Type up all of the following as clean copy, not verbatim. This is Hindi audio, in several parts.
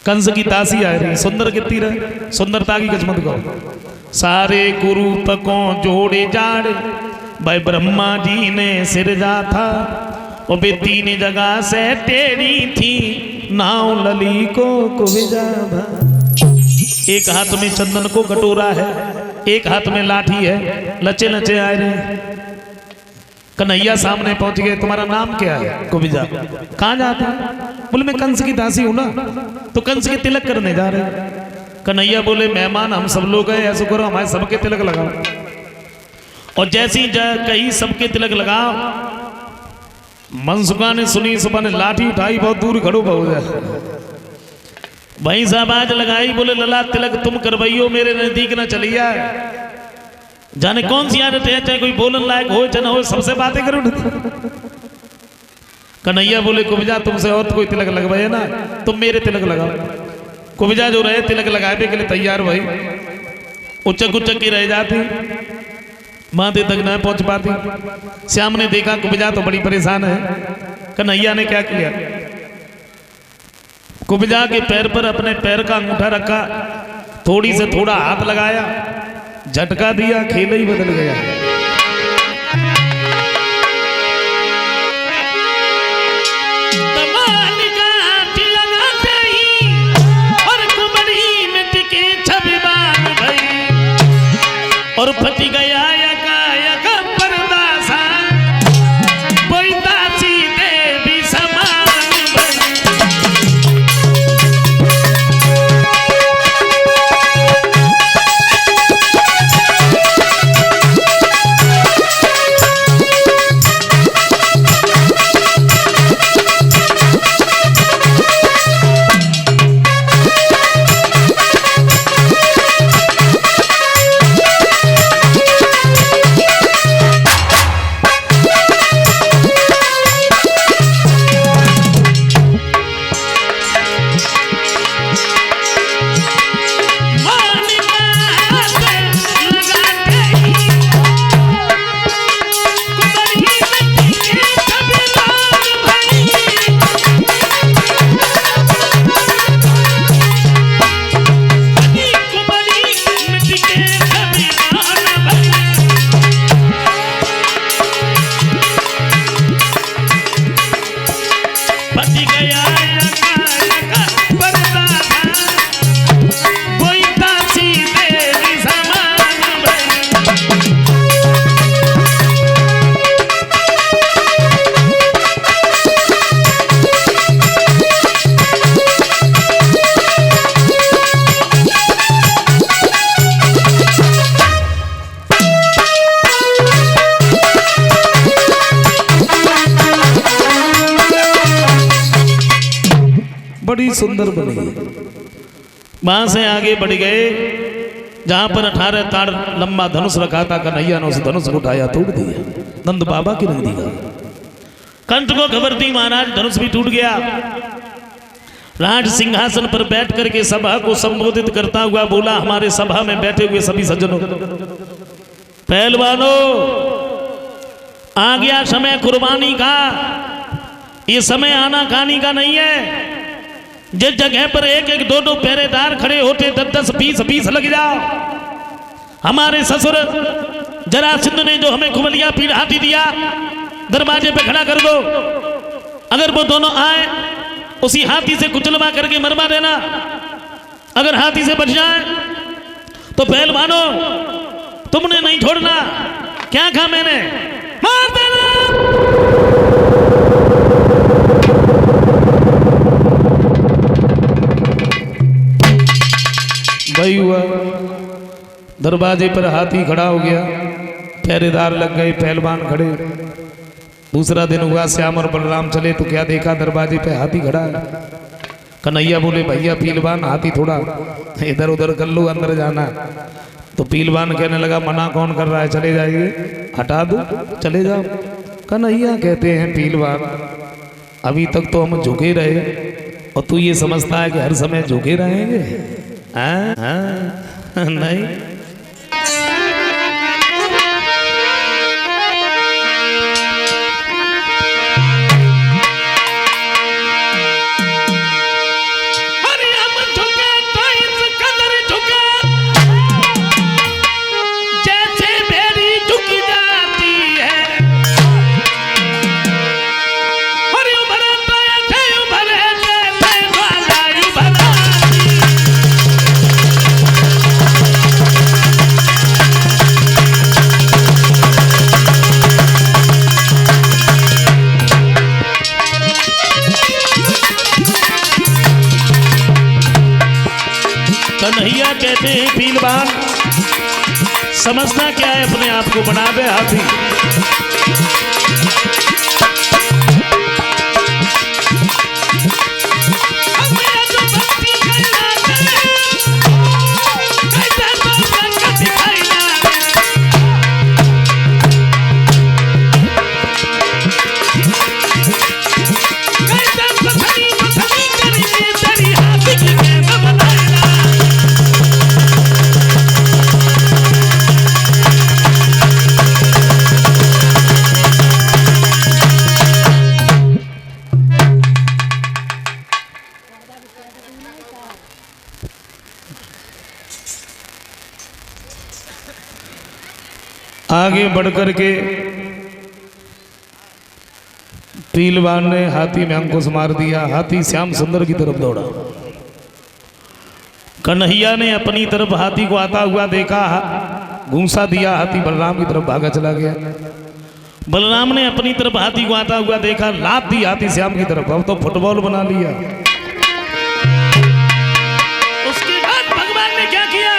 कंस की दासी आ रही, सुंदर कितनी रहे, सुंदरता की किस्मत को सारे कुरूप को जोड़े जाड़ भाई ब्रह्मा जी ने सिरजा था और बे तीन जगह से टेढ़ी थी नाव लली को कुबिजा भा। एक हाथ में चंदन को कटोरा है, एक हाथ में लाठी है, लचे लचे आए रहे। कन्हैया सामने पहुंच गए, तुम्हारा नाम क्या है? कुबिजा। कहाँ जाते हैं? बोले मैं कंस की दासी हूं ना। तो कंस के तिलक करने जा रहे। कन्हैया बोले मेहमान हम सब लोग हैं, ऐसा करो हमारे सबके तिलक लगाओ। और जैसी कहीं सबके तिलक लगाओ, मनसुखा ने सुनी, सुबह ने लाठी उठाई, बहुत दूर खड़ो हो जाए। वहीं से आवाज लगाई, बोले लला तिलक तुम करवाइयो, मेरे नजदीक ना चलिया। जाने कौन सी आदत है, चाहे कोई बोलन लायक हो चाहे ना हो, सबसे बातें करो। कन्हैया बोले कुबिजा तुमसे और कोई तिलक लगवाए ना, तुम मेरे तिलक लगाओ। कुबिजा जो रहे तिलक लगाने के लिए तैयार भाई, उचक उचक की रह जाती, माथे तक न पहुंच पाती। श्याम ने देखा कुबिजा तो बड़ी परेशान है। कन्हैया ने क्या किया, कुबिजा के पैर पर अपने पैर का अंगूठा रखा, थोड़ी से थोड़ा हाथ लगाया, झटका दिया, खेल ही बदल गया। और फटी गया बड़ी सुंदर बनी। वहां से आगे बढ़ गए, जहां पर 18 तार लंबा धनुष रखा था, कन्हैया ने उस धनुष को उठाया, तोड़ दिया, नंद बाबा की रंग दिया। कंठ को खबर दी, महाराज धनुष भी टूट गया। राज सिंहासन पर बैठ करके सभा को संबोधित करता हुआ बोला, हमारे सभा में बैठे हुए सभी सज्जनों, पहलवानों, आ गया समय कुर्बानी का। ये समय आना खानी का नहीं है। जिस जगह पर एक एक दो दो पहरेदार खड़े होते, 10 10 20 लग जाओ। हमारे ससुर जरासंध ने जो हमें कुबलिया पीर हाथी दिया, दरवाजे पे खड़ा कर दो। अगर वो दोनों आए, उसी हाथी से कुचलवा करके मरवा देना। अगर हाथी से बच जाए तो पहलवानों तुमने नहीं छोड़ना। क्या कहा मैंने? मार देना। वही हुआ, दरवाजे पर हाथी खड़ा हो गया, पहरेदार लग गए, पहलवान खड़े। दूसरा दिन हुआ, श्याम और बलराम चले तो क्या देखा, दरवाजे पे हाथी खड़ा है। कन्हैया बोले भैया पहलवान हाथी थोड़ा इधर उधर कर लो, अंदर जाना। तो पहलवान कहने लगा मना कौन कर रहा है, चले जाइए, हटा दो, चले जाओ। कन्हैया कहते हैं पहलवान अभी तक तो हम झुके रहे, और तू ये समझता है कि हर समय झुके रहेंगे? नहीं। अरे हम कन्हैया कहते हैं पीलवान, समझना क्या है, अपने आप को बना दे हाथी। आगे बढ़कर के पीलवान ने हाथी में अंकुश मार दिया। हाथी श्याम सुंदर की तरफ दौड़ा। कन्हैया ने अपनी तरफ हाथी को आता हुआ देखा, घूंसा दिया, हाथी बलराम की तरफ भागा चला गया। बलराम ने अपनी तरफ हाथी को आता हुआ देखा, लात दी हाथी श्याम की तरफ। अब तो फुटबॉल बना लिया। उसके बाद भगवान ने क्या किया,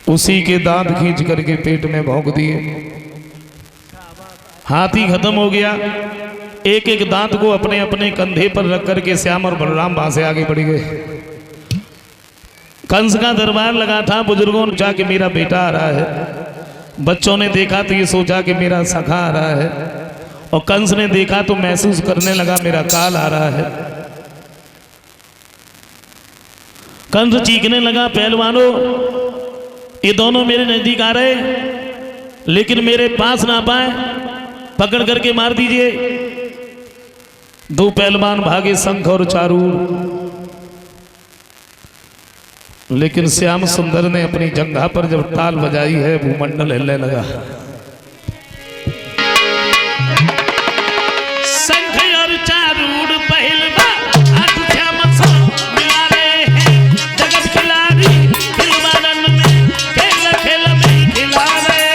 उसी के दांत खींच करके पेट में भोंक दिए। हाथी खत्म हो गया। एक एक दांत को अपने अपने कंधे पर रख करके श्याम और बलराम वहां से आगे बढ़ गए। कंस का दरबार लगा था। बुजुर्गों ने सोचा कि मेरा बेटा आ रहा है। बच्चों ने देखा तो ये सोचा कि मेरा सखा आ रहा है। और कंस ने देखा तो महसूस करने लगा मेरा काल आ रहा है। कंस चीखने लगा, पहलवानों ये दोनों मेरे नजदीक आ रहे लेकिन मेरे पास ना पाए, पकड़ करके मार दीजिए। दो पहलवान भागे, शंख और चारूर। लेकिन श्याम सुंदर ने अपनी जंघा पर जब ताल बजाई है, भूमंडल हिलने लगा। शंख और चारूर पहलवान हाथ श्याम सो मिला रहे हैं। जगत खिलाड़ी खिलवाड़न में खेल खेल में खिला रहे।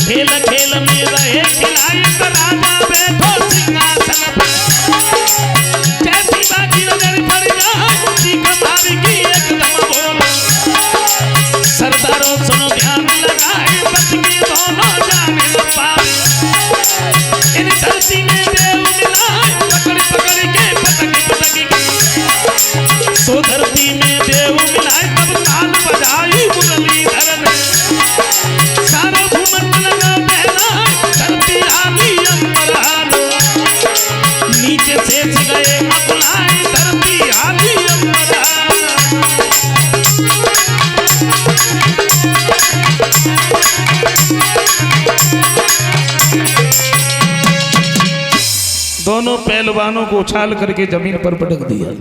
खेल खेल में रहे खिलाए तो राजा बैठो सिंहासन पर। जैसी बाजी नजर पड़ जाए चीख मार की एकदम बोलो। सरदारों सुनो ध्यान लगाए, बच के दोनों जाने न पाए। इन धरती में देव मिला पकड़ पकड़ के पटक पटक के। सो धरती में देव मिला तब ताल बजाई मुरलीधर ने। सारा भूमंडल नीचे से गए अपनाए धरती आली अमर। पहलवानों को उछाल करके जमीन पर पटक दिया।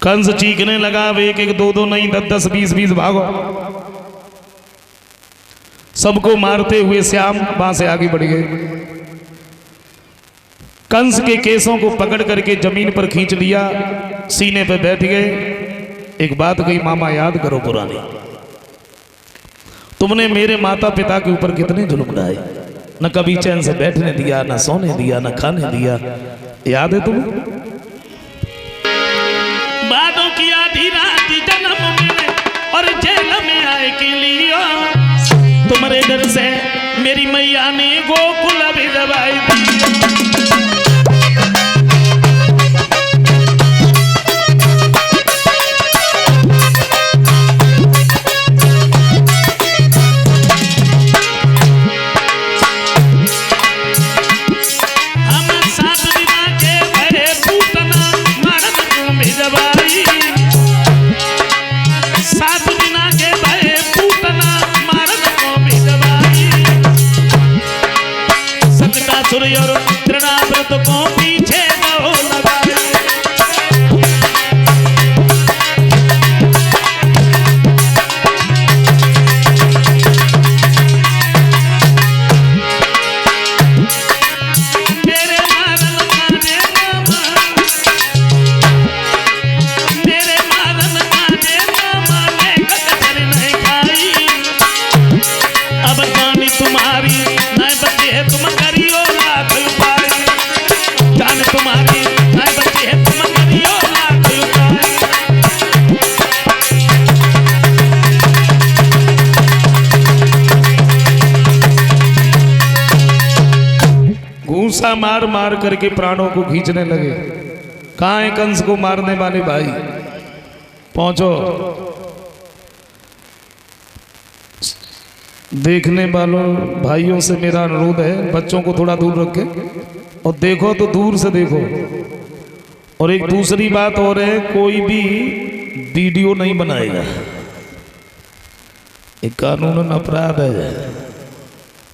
कंस चीखने लगा, एक एक दो दो नहीं 10 10 20 भागो। सबको मारते हुए श्याम वहां से आगे बढ़ गए। कंस के केसों को पकड़ करके जमीन पर खींच लिया, सीने पे बैठ गए। एक बात कही, मामा याद करो पुरानी, तुमने मेरे माता पिता के ऊपर कितने जुल्म ढाए, न कभी चैन से बैठने दिया, न सोने दिया, न खाने दिया। याद है तुम्हें? बातों की आधी रात जन्म में और जेल में आए के लिए तुम्हारे डर से मेरी मैया ने गोकुल भी दबाई दी। और तृणाव्रत को पीछे न लगाए। मेरे मारन माने मामा, मेरे मारन माने मामा ने कचर नहीं खाई। अब जानी तुम्हारी न बचे है तुम करियो लाख उपाय, जान तुम्हारी न बचे है तुम करियो लाख उपाय। घूंसा मार मार करके प्राणों को खींचने लगे। कहाँ है कंस को मारने वाले भाई? पहुंचो। देखने वालों भाइयों से मेरा अनुरोध है, बच्चों को थोड़ा दूर रखें और देखो तो दूर से देखो। और एक दूसरी बात और है, कोई भी वीडियो नहीं बनाएगा, एक कानूनन अपराध है।